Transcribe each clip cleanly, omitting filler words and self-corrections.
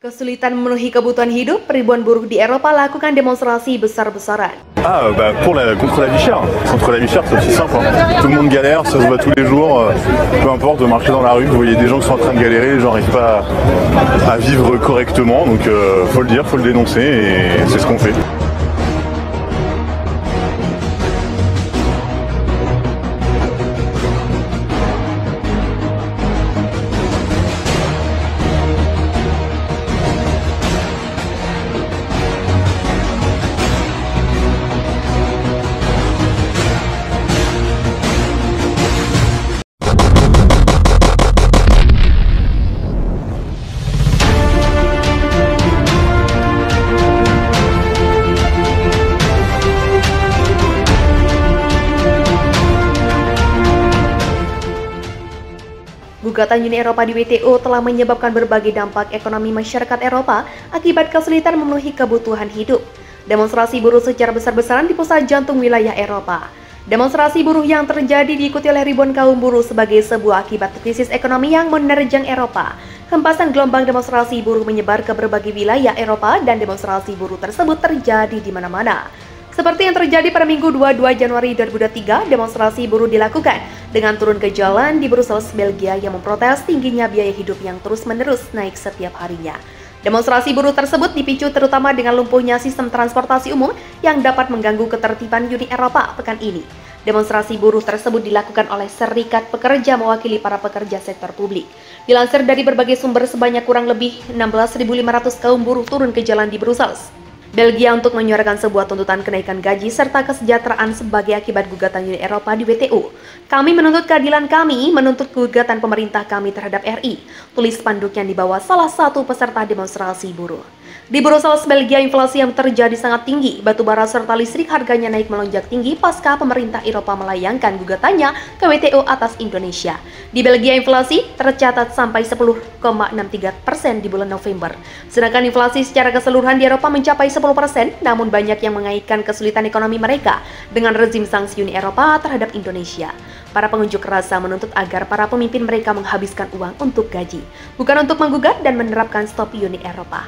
Kesulitan memenuhi kebutuhan hidup, ribuan buruh di Eropa lakukan demonstrasi besar-besaran. Contre la vie chère. Contre la vie chère, c'est aussi simple. Tout le monde galère, ça se voit tous les jours. Peu importe, de marcher dans la rue, vous voyez des gens qui sont en train de galérer, les gens n'arrivent pas à vivre correctement. Donc, faut le dire, faut le dénoncer, et c'est ce qu'on fait. Gugatan Uni Eropa di WTO telah menyebabkan berbagai dampak ekonomi masyarakat Eropa akibat kesulitan memenuhi kebutuhan hidup. Demonstrasi buruh secara besar-besaran di pusat jantung wilayah Eropa. Demonstrasi buruh yang terjadi diikuti oleh ribuan kaum buruh sebagai sebuah akibat krisis ekonomi yang menerjang Eropa. Hempasan gelombang demonstrasi buruh menyebar ke berbagai wilayah Eropa dan demonstrasi buruh tersebut terjadi di mana-mana. Seperti yang terjadi pada Minggu 22 Januari 2023, demonstrasi buruh dilakukan dengan turun ke jalan di Brussels, Belgia yang memprotes tingginya biaya hidup yang terus-menerus naik setiap harinya. Demonstrasi buruh tersebut dipicu terutama dengan lumpuhnya sistem transportasi umum yang dapat mengganggu ketertiban Uni Eropa pekan ini. Demonstrasi buruh tersebut dilakukan oleh serikat pekerja mewakili para pekerja sektor publik. Dilansir dari berbagai sumber, sebanyak kurang lebih 16.500 kaum buruh turun ke jalan di Brussels, Belgia untuk menyuarakan sebuah tuntutan kenaikan gaji serta kesejahteraan sebagai akibat gugatan Uni Eropa di WTO. Kami menuntut keadilan, kami menuntut gugatan pemerintah kami terhadap RI. Tulis spanduk yang dibawa salah satu peserta demonstrasi buruh. Di Brussels, Belgia, inflasi yang terjadi sangat tinggi. Batubara serta listrik harganya naik melonjak tinggi pasca pemerintah Eropa melayangkan gugatannya ke WTO atas Indonesia. Di Belgia, inflasi tercatat sampai 10,63% di bulan November. Sedangkan inflasi secara keseluruhan di Eropa mencapai 10%, namun banyak yang mengaitkan kesulitan ekonomi mereka dengan rezim sanksi Uni Eropa terhadap Indonesia. Para pengunjuk rasa menuntut agar para pemimpin mereka menghabiskan uang untuk gaji, bukan untuk menggugat dan menerapkan stop Uni Eropa.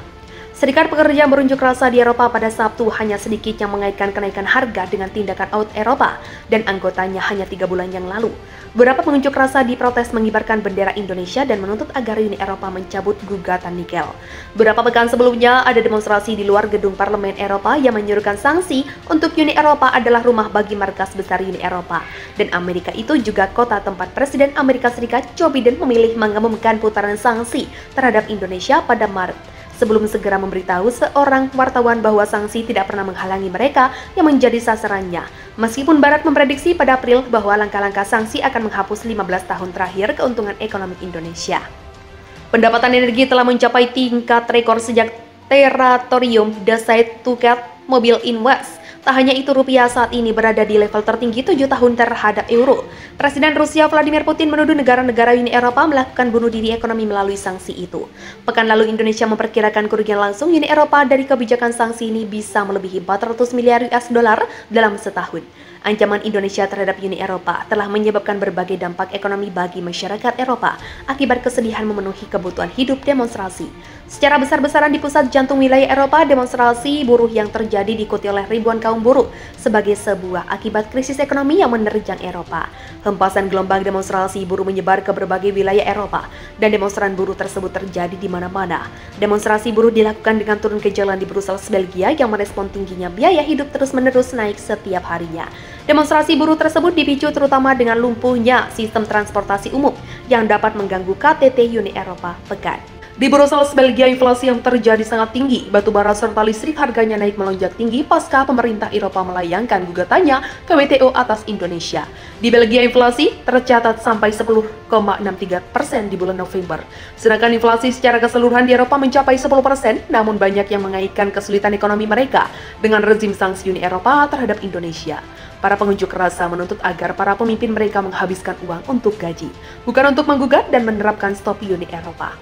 Serikat pekerja berunjuk rasa di Eropa pada Sabtu hanya sedikit yang mengaitkan kenaikan harga dengan tindakan out Eropa dan anggotanya hanya 3 bulan yang lalu. Beberapa pengunjuk rasa diprotes mengibarkan bendera Indonesia dan menuntut agar Uni Eropa mencabut gugatan nikel. Beberapa pekan sebelumnya ada demonstrasi di luar gedung Parlemen Eropa yang menyuruhkan sanksi untuk Uni Eropa adalah rumah bagi markas besar Uni Eropa. Dan Amerika itu juga kota tempat Presiden Amerika Serikat Joe Biden memilih mengumumkan putaran sanksi terhadap Indonesia pada Maret, sebelum segera memberitahu seorang wartawan bahwa sanksi tidak pernah menghalangi mereka yang menjadi sasarannya. Meskipun Barat memprediksi pada April bahwa langkah-langkah sanksi akan menghapus 15 tahun terakhir keuntungan ekonomi Indonesia. Pendapatan energi telah mencapai tingkat rekor sejak Teratorium Decide to Cut Mobile Invest. Tak hanya itu, rupiah saat ini berada di level tertinggi 7 tahun terhadap euro. Presiden Rusia Vladimir Putin menuduh negara-negara Uni Eropa melakukan bunuh diri ekonomi melalui sanksi itu. Pekan lalu Indonesia memperkirakan kerugian langsung Uni Eropa dari kebijakan sanksi ini bisa melebihi 400 miliar US dollar dalam setahun. Ancaman Indonesia terhadap Uni Eropa telah menyebabkan berbagai dampak ekonomi bagi masyarakat Eropa akibat kesedihan memenuhi kebutuhan hidup demonstrasi. Secara besar-besaran di pusat jantung wilayah Eropa, demonstrasi buruh yang terjadi diikuti oleh ribuan kaum buruh sebagai sebuah akibat krisis ekonomi yang menerjang Eropa. Hempasan gelombang demonstrasi buruh menyebar ke berbagai wilayah Eropa dan demonstran buruh tersebut terjadi di mana-mana. Demonstrasi buruh dilakukan dengan turun ke jalan di Brussels, Belgia yang merespon tingginya biaya hidup terus-menerus naik setiap harinya. Demonstrasi buruh tersebut dipicu terutama dengan lumpuhnya sistem transportasi umum yang dapat mengganggu KTT Uni Eropa pekan. Di Brussels, Belgia, inflasi yang terjadi sangat tinggi. Batubara serta listrik harganya naik melonjak tinggi pasca pemerintah Eropa melayangkan gugatannya ke WTO atas Indonesia. Di Belgia, inflasi tercatat sampai 10,63% di bulan November. Sedangkan inflasi secara keseluruhan di Eropa mencapai 10%, namun banyak yang mengaitkan kesulitan ekonomi mereka dengan rezim sanksi Uni Eropa terhadap Indonesia. Para pengunjuk rasa menuntut agar para pemimpin mereka menghabiskan uang untuk gaji, bukan untuk menggugat dan menerapkan stop Uni Eropa.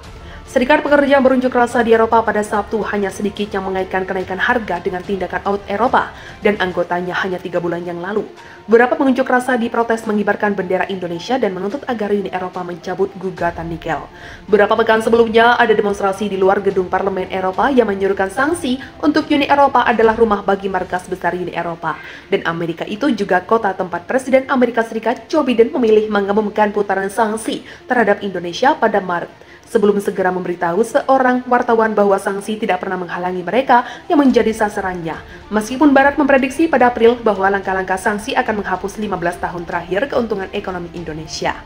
Serikat Pekerja berunjuk rasa di Eropa pada Sabtu hanya sedikit yang mengaitkan kenaikan harga dengan tindakan out Eropa dan anggotanya hanya 3 bulan yang lalu. Beberapa pengunjuk rasa diprotes mengibarkan bendera Indonesia dan menuntut agar Uni Eropa mencabut gugatan nikel. Beberapa pekan sebelumnya ada demonstrasi di luar gedung Parlemen Eropa yang menyuruhkan sanksi untuk Uni Eropa adalah rumah bagi markas besar Uni Eropa. Dan Amerika itu juga kota tempat Presiden Amerika Serikat Joe Biden memilih mengumumkan putaran sanksi terhadap Indonesia pada Maret, sebelum segera memberitahu seorang wartawan bahwa sanksi tidak pernah menghalangi mereka yang menjadi sasarannya. Meskipun Barat memprediksi pada April bahwa langkah-langkah sanksi akan menghapus 15 tahun terakhir keuntungan ekonomi Indonesia.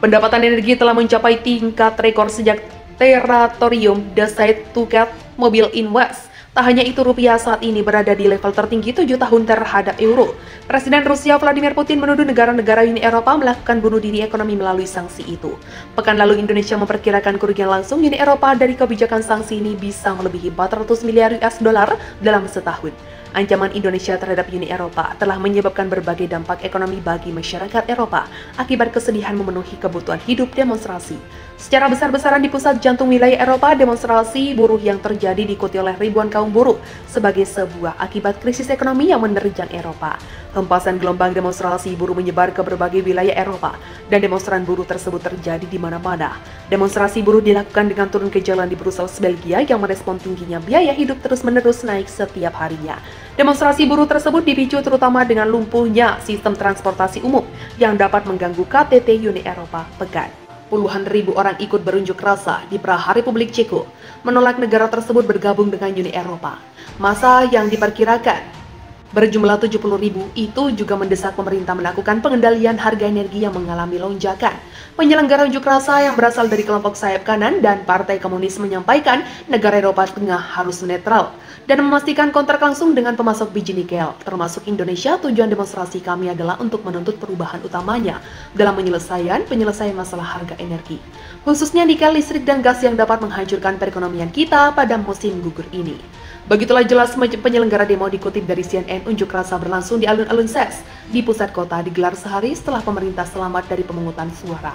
Pendapatan energi telah mencapai tingkat rekor sejak Teratorium Decide to Cut Mobile in West. Tak hanya itu, rupiah saat ini berada di level tertinggi 7 tahun terhadap euro. Presiden Rusia Vladimir Putin menuduh negara-negara Uni Eropa melakukan bunuh diri ekonomi melalui sanksi itu. Pekan lalu Indonesia memperkirakan kerugian langsung Uni Eropa dari kebijakan sanksi ini bisa melebihi 400 miliar US dollar dalam setahun. Ancaman Indonesia terhadap Uni Eropa telah menyebabkan berbagai dampak ekonomi bagi masyarakat Eropa akibat kesedihan memenuhi kebutuhan hidup demonstrasi. Secara besar-besaran di pusat jantung wilayah Eropa, demonstrasi buruh yang terjadi diikuti oleh ribuan kaum buruh sebagai sebuah akibat krisis ekonomi yang menerjang Eropa. Hempasan gelombang demonstrasi buruh menyebar ke berbagai wilayah Eropa dan demonstran buruh tersebut terjadi di mana-mana. Demonstrasi buruh dilakukan dengan turun ke jalan di Brussels, Belgia yang merespon tingginya biaya hidup terus-menerus naik setiap harinya. Demonstrasi buruh tersebut dipicu terutama dengan lumpuhnya sistem transportasi umum yang dapat mengganggu KTT Uni Eropa pekan. Puluhan ribu orang ikut berunjuk rasa di Praha, Republik Ceko, menolak negara tersebut bergabung dengan Uni Eropa. Massa yang diperkirakan berjumlah 70 ribu itu juga mendesak pemerintah melakukan pengendalian harga energi yang mengalami lonjakan. Penyelenggara unjuk rasa yang berasal dari kelompok sayap kanan dan Partai Komunis menyampaikan negara Eropa Tengah harus netral dan memastikan kontrak langsung dengan pemasok biji nikel, termasuk Indonesia. Tujuan demonstrasi kami adalah untuk menuntut perubahan utamanya dalam penyelesaian masalah harga energi, khususnya nikel, listrik, dan gas yang dapat menghancurkan perekonomian kita pada musim gugur ini. Begitulah jelas penyelenggara demo dikutip dari CNN. Unjuk rasa berlangsung di alun-alun Ses di pusat kota, digelar sehari setelah pemerintah selamat dari pemungutan suara.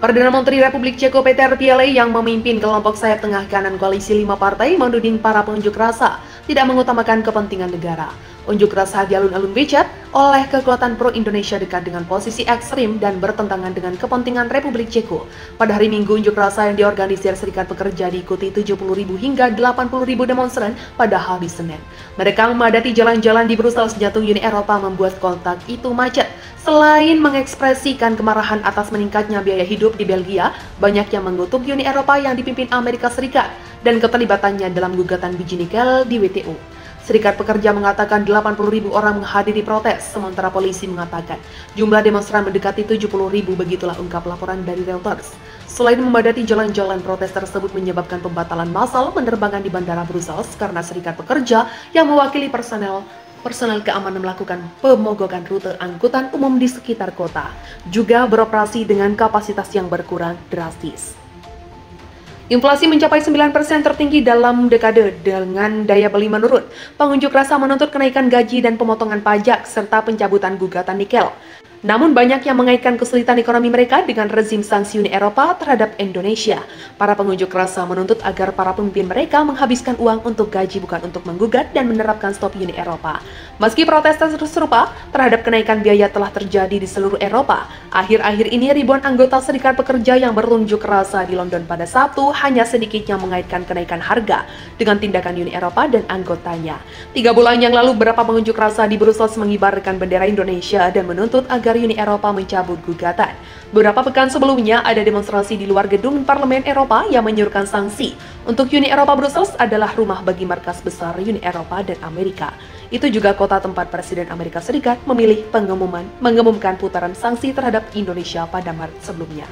Perdana Menteri Republik Ceko Peter Fiala yang memimpin kelompok sayap tengah kanan koalisi 5 partai menuding para pengunjuk rasa tidak mengutamakan kepentingan negara. Unjuk rasa di alun-alun dipicu oleh kekuatan pro-Indonesia dekat dengan posisi ekstrim dan bertentangan dengan kepentingan Republik Ceko. Pada hari Minggu, unjuk rasa yang diorganisir Serikat Pekerja diikuti 70 ribu hingga 80 ribu demonstran pada hari Senin. Mereka memadati jalan-jalan di Brussels, jantung Uni Eropa, membuat kontak itu macet. Selain mengekspresikan kemarahan atas meningkatnya biaya hidup di Belgia, banyak yang mengutuk Uni Eropa yang dipimpin Amerika Serikat dan keterlibatannya dalam gugatan biji nikel di WTO. Serikat Pekerja mengatakan 80 ribu orang menghadiri protes, sementara polisi mengatakan jumlah demonstran mendekati 70 ribu, begitulah ungkap laporan dari Reuters. Selain memadati jalan-jalan, protes tersebut menyebabkan pembatalan massal penerbangan di Bandara Brussels karena Serikat Pekerja yang mewakili personel keamanan melakukan pemogokan rute angkutan umum di sekitar kota, juga beroperasi dengan kapasitas yang berkurang drastis. Inflasi mencapai 9% tertinggi dalam dekade dengan daya beli menurun. Pengunjuk rasa menuntut kenaikan gaji dan pemotongan pajak serta pencabutan gugatan nikel. Namun banyak yang mengaitkan kesulitan ekonomi mereka dengan rezim sanksi Uni Eropa terhadap Indonesia. Para pengunjuk rasa menuntut agar para pemimpin mereka menghabiskan uang untuk gaji bukan untuk menggugat dan menerapkan stop Uni Eropa. Meski protes serupa terhadap kenaikan biaya telah terjadi di seluruh Eropa, akhir-akhir ini ribuan anggota Serikat Pekerja yang berunjuk rasa di London pada Sabtu hanya sedikit yang mengaitkan kenaikan harga dengan tindakan Uni Eropa dan anggotanya. 3 bulan yang lalu, beberapa pengunjuk rasa di Brussels mengibarkan bendera Indonesia dan menuntut agar Uni Eropa mencabut gugatan. Beberapa pekan sebelumnya ada demonstrasi di luar gedung Parlemen Eropa yang menyuruhkan sanksi untuk Uni Eropa. Brussels adalah rumah bagi markas besar Uni Eropa dan Amerika. Itu juga kota tempat Presiden Amerika Serikat memilih mengumumkan putaran sanksi terhadap Indonesia pada Maret sebelumnya.